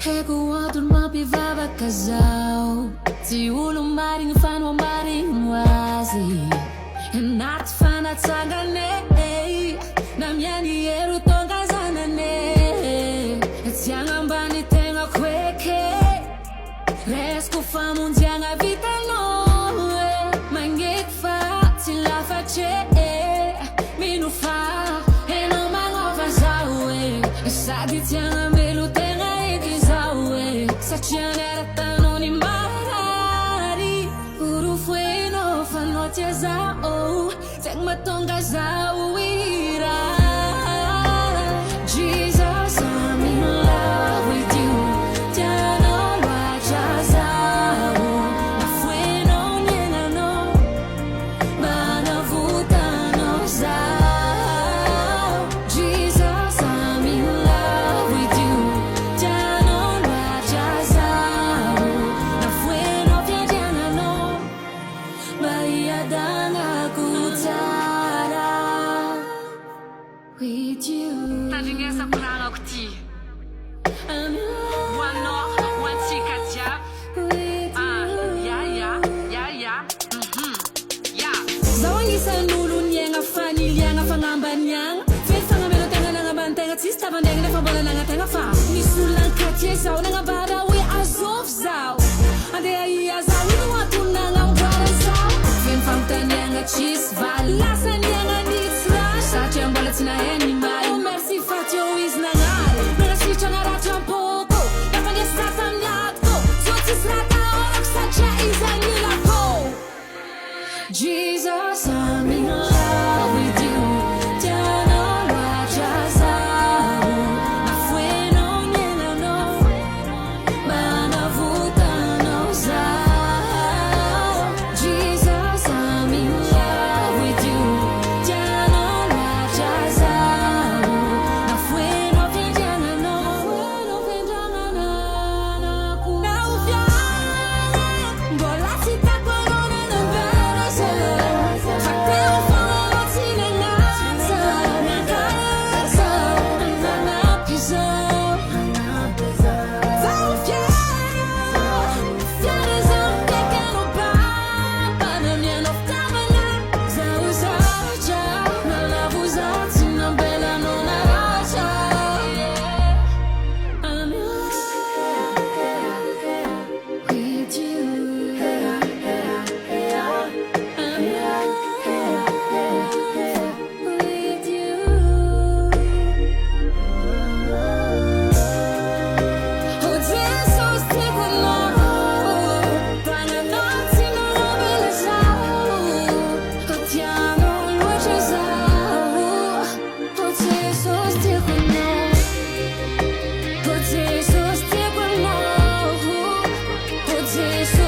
É que o outro me pivava casal. Se o lumari no fan o mari no azi. E nat fan at sagane. Na minha dinheiro tô casando ne. E se angambani tenga kweke. Resco famo un dianga vita no. Mangek fa si la face. Mi no fa e no mango fazawe. E sa di tianga melu tenga Sacianera non imari Uru fue no fanote zao Tek matonga zao ira Jesus, I'm in love with you Tiano wacha zao Na fue no niena no Bana vuta no zao Jesus, I'm in love with you with you. Tadinha essa praga que ti. One no, one chica jab. Yeah. Yeah. Zawangi sa nulu nyenga fani lianga fangamba nyang. Fefanga melo tenga nanga bantenga tista bandeng na fambala nanga tenga fa. Misulang katye zau nanga bara we azof zau. Ande ai azau no watu nanga ngwara zau. Fen famta nyanga chis valasa nyanga nitra. Sache ambala tina animal. Merci fatio is nangare. Merci chanara champoko. Nafanya sasa mnyatko. Zoti srata olak sacha is anilako. Jesus, I'm in love with you. Tiano wacha zao. Na fue no niena no. Bana vuta no zao. Jesus, I'm in love with you. Tiano wacha zao. Na fue no viajana no. No viajana na ku. Na ufiana. Bola sita corona no vera solo. Facteo foro tine nasa. Na casa. Na piso. Zau fiana. Fiana zau pequeno papa. Na minha noctava na. Zau ja. Na lavo zati na bela no na raja. I'm in love with you. I'm in love with you. Oh, Jesus, take one more. Tanga notti non lo belezao. Oh, Tiano, luce zao. Oh, Jesus, take one more. Oh, Jesus, take one more. Oh, Jesus.